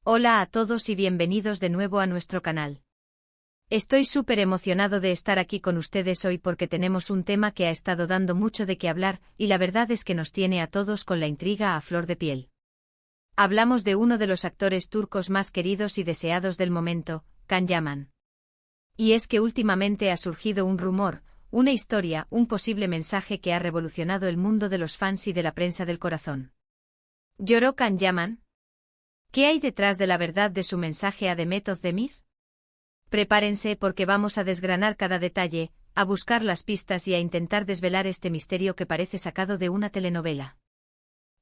Hola a todos y bienvenidos de nuevo a nuestro canal. Estoy súper emocionado de estar aquí con ustedes hoy porque tenemos un tema que ha estado dando mucho de qué hablar y la verdad es que nos tiene a todos con la intriga a flor de piel. Hablamos de uno de los actores turcos más queridos y deseados del momento, Can Yaman. Y es que últimamente ha surgido un rumor, una historia, un posible mensaje que ha revolucionado el mundo de los fans y de la prensa del corazón. ¿Lloró Can Yaman? ¿Qué hay detrás de la verdad de su mensaje a Demet Özdemir? Prepárense porque vamos a desgranar cada detalle, a buscar las pistas y a intentar desvelar este misterio que parece sacado de una telenovela.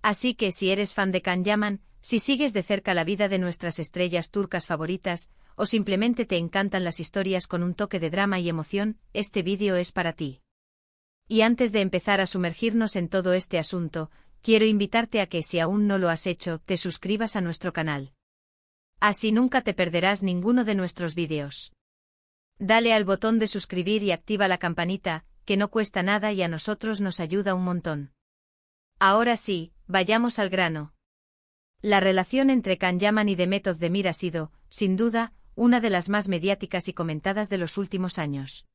Así que si eres fan de Can Yaman, si sigues de cerca la vida de nuestras estrellas turcas favoritas, o simplemente te encantan las historias con un toque de drama y emoción, este vídeo es para ti. Y antes de empezar a sumergirnos en todo este asunto, quiero invitarte a que si aún no lo has hecho, te suscribas a nuestro canal. Así nunca te perderás ninguno de nuestros vídeos. Dale al botón de suscribir y activa la campanita, que no cuesta nada y a nosotros nos ayuda un montón. Ahora sí, vayamos al grano. La relación entre Can Yaman y Demet Özdemir ha sido, sin duda, una de las más mediáticas y comentadas de los últimos años.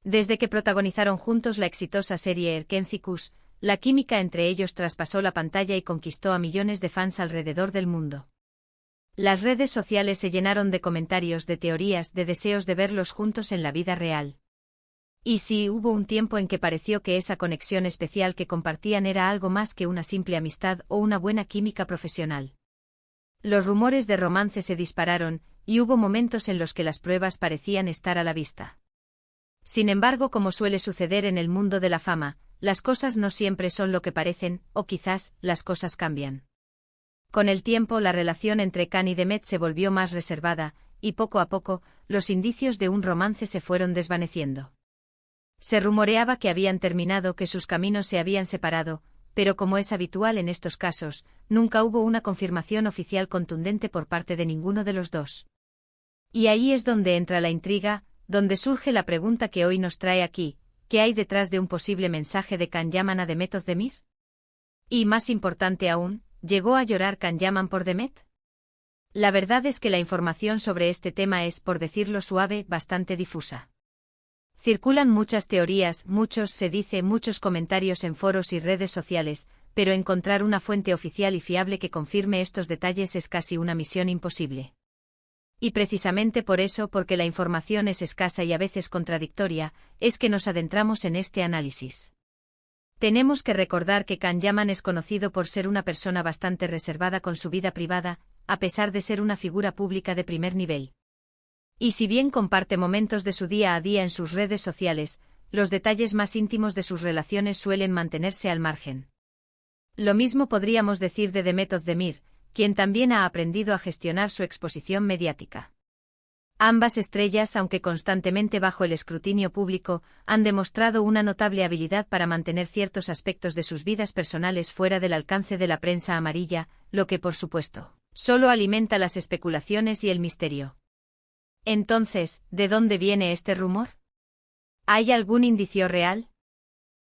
Desde que protagonizaron juntos la exitosa serie Erkenci, la química entre ellos traspasó la pantalla y conquistó a millones de fans alrededor del mundo. Las redes sociales se llenaron de comentarios, de teorías, de deseos de verlos juntos en la vida real. Y sí, hubo un tiempo en que pareció que esa conexión especial que compartían era algo más que una simple amistad o una buena química profesional. Los rumores de romance se dispararon, y hubo momentos en los que las pruebas parecían estar a la vista. Sin embargo, como suele suceder en el mundo de la fama, las cosas no siempre son lo que parecen, o quizás, las cosas cambian. Con el tiempo la relación entre Can y Demet se volvió más reservada, y poco a poco, los indicios de un romance se fueron desvaneciendo. Se rumoreaba que habían terminado, que sus caminos se habían separado, pero como es habitual en estos casos, nunca hubo una confirmación oficial contundente por parte de ninguno de los dos. Y ahí es donde entra la intriga, donde surge la pregunta que hoy nos trae aquí: ¿qué hay detrás de un posible mensaje de Can Yaman a Demet Özdemir? Y más importante aún, ¿llegó a llorar Can Yaman por Demet? La verdad es que la información sobre este tema es, por decirlo suave, bastante difusa. Circulan muchas teorías, muchos comentarios en foros y redes sociales, pero encontrar una fuente oficial y fiable que confirme estos detalles es casi una misión imposible. Y precisamente por eso, porque la información es escasa y a veces contradictoria, es que nos adentramos en este análisis. Tenemos que recordar que Can Yaman es conocido por ser una persona bastante reservada con su vida privada, a pesar de ser una figura pública de primer nivel. Y si bien comparte momentos de su día a día en sus redes sociales, los detalles más íntimos de sus relaciones suelen mantenerse al margen. Lo mismo podríamos decir de Demet Özdemir, quien también ha aprendido a gestionar su exposición mediática. Ambas estrellas, aunque constantemente bajo el escrutinio público, han demostrado una notable habilidad para mantener ciertos aspectos de sus vidas personales fuera del alcance de la prensa amarilla, lo que, por supuesto, solo alimenta las especulaciones y el misterio. Entonces, ¿de dónde viene este rumor? ¿Hay algún indicio real?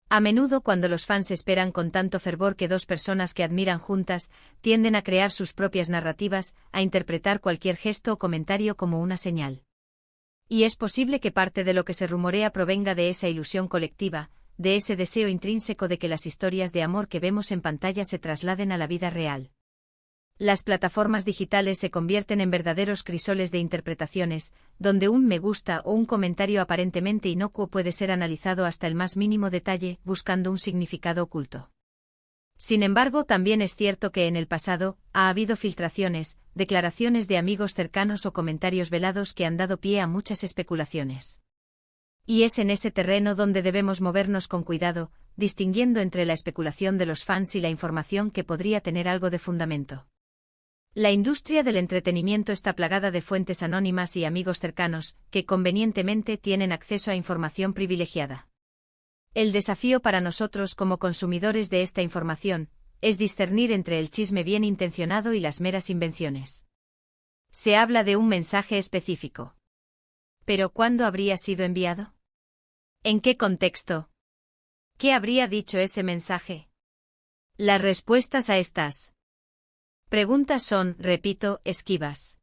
A menudo, cuando los fans esperan con tanto fervor que dos personas que admiran juntas, tienden a crear sus propias narrativas, a interpretar cualquier gesto o comentario como una señal. Y es posible que parte de lo que se rumorea provenga de esa ilusión colectiva, de ese deseo intrínseco de que las historias de amor que vemos en pantalla se trasladen a la vida real. Las plataformas digitales se convierten en verdaderos crisoles de interpretaciones, donde un me gusta o un comentario aparentemente inocuo puede ser analizado hasta el más mínimo detalle, buscando un significado oculto. Sin embargo, también es cierto que en el pasado ha habido filtraciones, declaraciones de amigos cercanos o comentarios velados que han dado pie a muchas especulaciones. Y es en ese terreno donde debemos movernos con cuidado, distinguiendo entre la especulación de los fans y la información que podría tener algo de fundamento. La industria del entretenimiento está plagada de fuentes anónimas y amigos cercanos, que convenientemente tienen acceso a información privilegiada. El desafío para nosotros como consumidores de esta información es discernir entre el chisme bien intencionado y las meras invenciones. Se habla de un mensaje específico. ¿Pero cuándo habría sido enviado? ¿En qué contexto? ¿Qué habría dicho ese mensaje? Las respuestas a estas Preguntas son, repito, esquivas.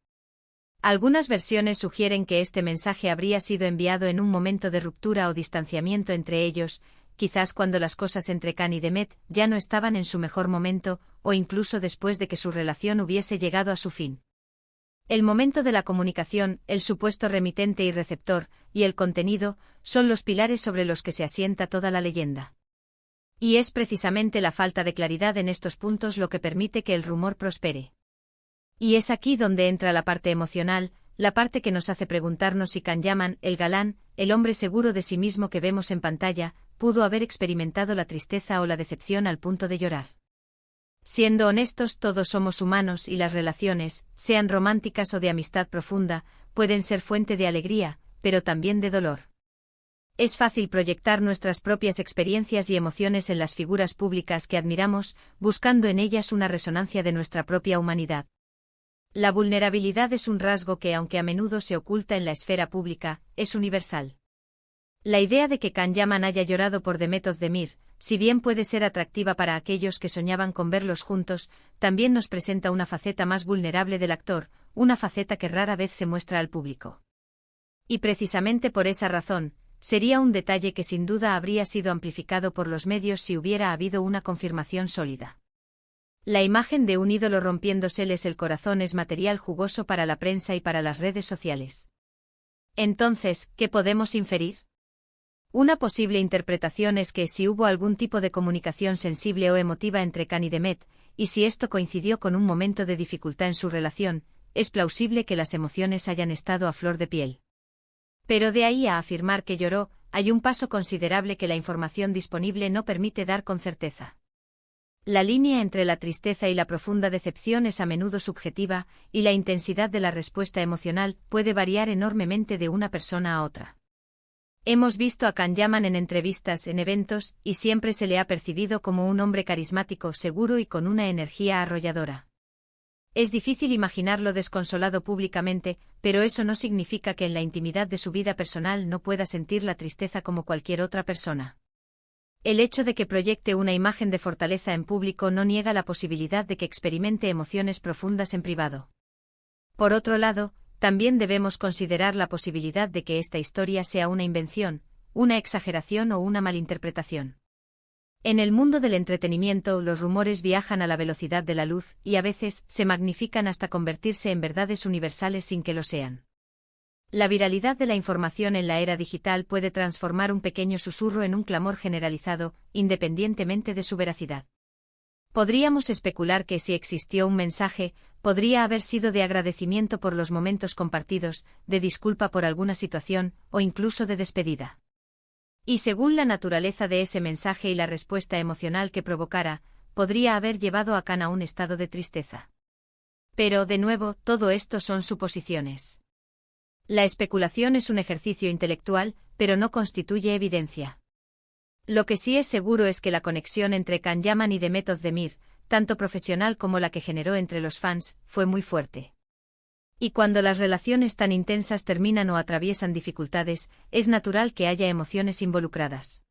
Algunas versiones sugieren que este mensaje habría sido enviado en un momento de ruptura o distanciamiento entre ellos, quizás cuando las cosas entre Khan y Demet ya no estaban en su mejor momento, o incluso después de que su relación hubiese llegado a su fin. El momento de la comunicación, el supuesto remitente y receptor, y el contenido, son los pilares sobre los que se asienta toda la leyenda. Y es precisamente la falta de claridad en estos puntos lo que permite que el rumor prospere. Y es aquí donde entra la parte emocional, la parte que nos hace preguntarnos si Khan Yaman, el galán, el hombre seguro de sí mismo que vemos en pantalla, pudo haber experimentado la tristeza o la decepción al punto de llorar. Siendo honestos, todos somos humanos y las relaciones, sean románticas o de amistad profunda, pueden ser fuente de alegría, pero también de dolor. Es fácil proyectar nuestras propias experiencias y emociones en las figuras públicas que admiramos, buscando en ellas una resonancia de nuestra propia humanidad. La vulnerabilidad es un rasgo que, aunque a menudo se oculta en la esfera pública, es universal. La idea de que Khan Yaman haya llorado por Demet Özdemir, si bien puede ser atractiva para aquellos que soñaban con verlos juntos, también nos presenta una faceta más vulnerable del actor, una faceta que rara vez se muestra al público. Y precisamente por esa razón, sería un detalle que sin duda habría sido amplificado por los medios si hubiera habido una confirmación sólida. La imagen de un ídolo rompiéndoseles el corazón es material jugoso para la prensa y para las redes sociales. Entonces, ¿qué podemos inferir? Una posible interpretación es que si hubo algún tipo de comunicación sensible o emotiva entre Khan y Demet, y si esto coincidió con un momento de dificultad en su relación, es plausible que las emociones hayan estado a flor de piel. Pero de ahí a afirmar que lloró, hay un paso considerable que la información disponible no permite dar con certeza. La línea entre la tristeza y la profunda decepción es a menudo subjetiva, y la intensidad de la respuesta emocional puede variar enormemente de una persona a otra. Hemos visto a Khan Yaman en entrevistas, en eventos, y siempre se le ha percibido como un hombre carismático, seguro y con una energía arrolladora. Es difícil imaginarlo desconsolado públicamente, pero eso no significa que en la intimidad de su vida personal no pueda sentir la tristeza como cualquier otra persona. El hecho de que proyecte una imagen de fortaleza en público no niega la posibilidad de que experimente emociones profundas en privado. Por otro lado, también debemos considerar la posibilidad de que esta historia sea una invención, una exageración o una malinterpretación. En el mundo del entretenimiento, los rumores viajan a la velocidad de la luz y a veces se magnifican hasta convertirse en verdades universales sin que lo sean. La viralidad de la información en la era digital puede transformar un pequeño susurro en un clamor generalizado, independientemente de su veracidad. Podríamos especular que si existió un mensaje, podría haber sido de agradecimiento por los momentos compartidos, de disculpa por alguna situación, o incluso de despedida. Y según la naturaleza de ese mensaje y la respuesta emocional que provocara, podría haber llevado a Khan a un estado de tristeza. Pero, de nuevo, todo esto son suposiciones. La especulación es un ejercicio intelectual, pero no constituye evidencia. Lo que sí es seguro es que la conexión entre Khan Yaman y Demet Özdemir, tanto profesional como la que generó entre los fans, fue muy fuerte. Y cuando las relaciones tan intensas terminan o atraviesan dificultades, es natural que haya emociones involucradas.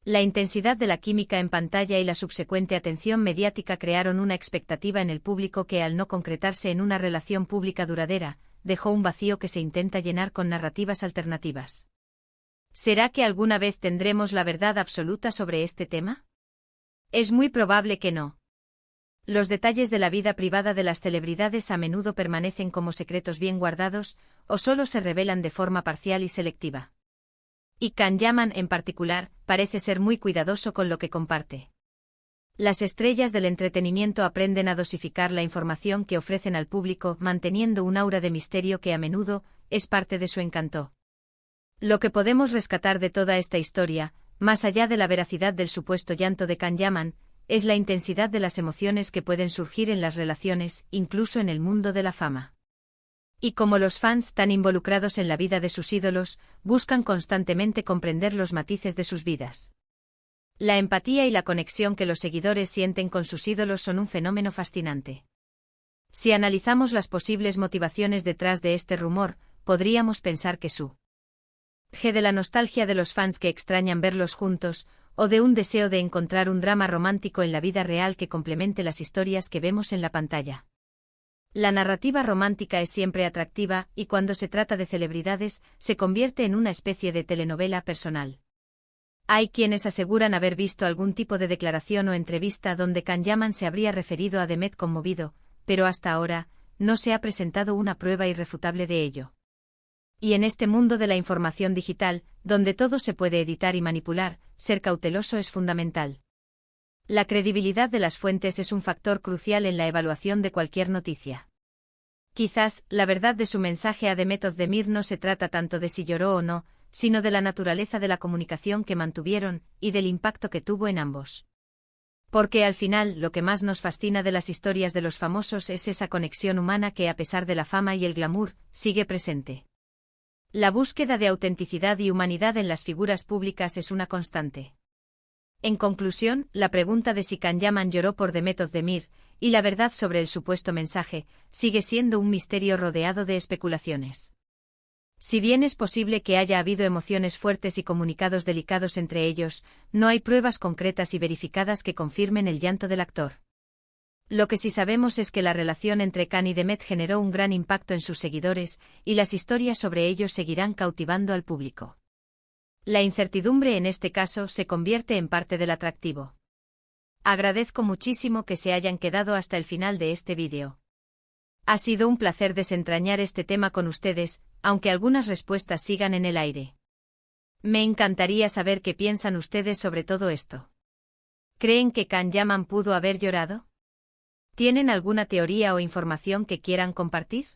La intensidad de la química en pantalla y la subsecuente atención mediática crearon una expectativa en el público que, al no concretarse en una relación pública duradera, dejó un vacío que se intenta llenar con narrativas alternativas. ¿Será que alguna vez tendremos la verdad absoluta sobre este tema? Es muy probable que no. Los detalles de la vida privada de las celebridades a menudo permanecen como secretos bien guardados, o solo se revelan de forma parcial y selectiva. Y Khan Yaman, en particular, parece ser muy cuidadoso con lo que comparte. Las estrellas del entretenimiento aprenden a dosificar la información que ofrecen al público, manteniendo un aura de misterio que a menudo es parte de su encanto. Lo que podemos rescatar de toda esta historia, más allá de la veracidad del supuesto llanto de Khan Yaman, es la intensidad de las emociones que pueden surgir en las relaciones, incluso en el mundo de la fama. Y como los fans, tan involucrados en la vida de sus ídolos, buscan constantemente comprender los matices de sus vidas. La empatía y la conexión que los seguidores sienten con sus ídolos son un fenómeno fascinante. Si analizamos las posibles motivaciones detrás de este rumor, podríamos pensar que de la nostalgia de los fans que extrañan verlos juntos, o de un deseo de encontrar un drama romántico en la vida real que complemente las historias que vemos en la pantalla. La narrativa romántica es siempre atractiva y cuando se trata de celebridades, se convierte en una especie de telenovela personal. Hay quienes aseguran haber visto algún tipo de declaración o entrevista donde Can Yaman se habría referido a Demet conmovido, pero hasta ahora, no se ha presentado una prueba irrefutable de ello. Y en este mundo de la información digital, donde todo se puede editar y manipular, ser cauteloso es fundamental. La credibilidad de las fuentes es un factor crucial en la evaluación de cualquier noticia. Quizás, la verdad de su mensaje a Demet Özdemir no se trata tanto de si lloró o no, sino de la naturaleza de la comunicación que mantuvieron, y del impacto que tuvo en ambos. Porque al final, lo que más nos fascina de las historias de los famosos es esa conexión humana que, a pesar de la fama y el glamour, sigue presente. La búsqueda de autenticidad y humanidad en las figuras públicas es una constante. En conclusión, la pregunta de si Can Yaman lloró por Demet Özdemir, y la verdad sobre el supuesto mensaje, sigue siendo un misterio rodeado de especulaciones. Si bien es posible que haya habido emociones fuertes y comunicados delicados entre ellos, no hay pruebas concretas y verificadas que confirmen el llanto del actor. Lo que sí sabemos es que la relación entre Can y Demet generó un gran impacto en sus seguidores, y las historias sobre ellos seguirán cautivando al público. La incertidumbre en este caso se convierte en parte del atractivo. Agradezco muchísimo que se hayan quedado hasta el final de este vídeo. Ha sido un placer desentrañar este tema con ustedes, aunque algunas respuestas sigan en el aire. Me encantaría saber qué piensan ustedes sobre todo esto. ¿Creen que Can Yaman pudo haber llorado? ¿Tienen alguna teoría o información que quieran compartir?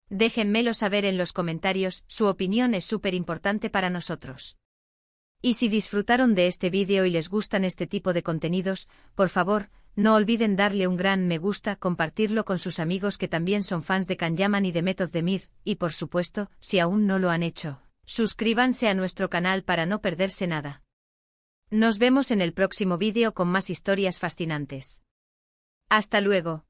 Déjenmelo saber en los comentarios, su opinión es súper importante para nosotros. Y si disfrutaron de este vídeo y les gustan este tipo de contenidos, por favor, no olviden darle un gran me gusta, compartirlo con sus amigos que también son fans de Can Yaman y Demet Özdemir, y por supuesto, si aún no lo han hecho, suscríbanse a nuestro canal para no perderse nada. Nos vemos en el próximo vídeo con más historias fascinantes. Hasta luego.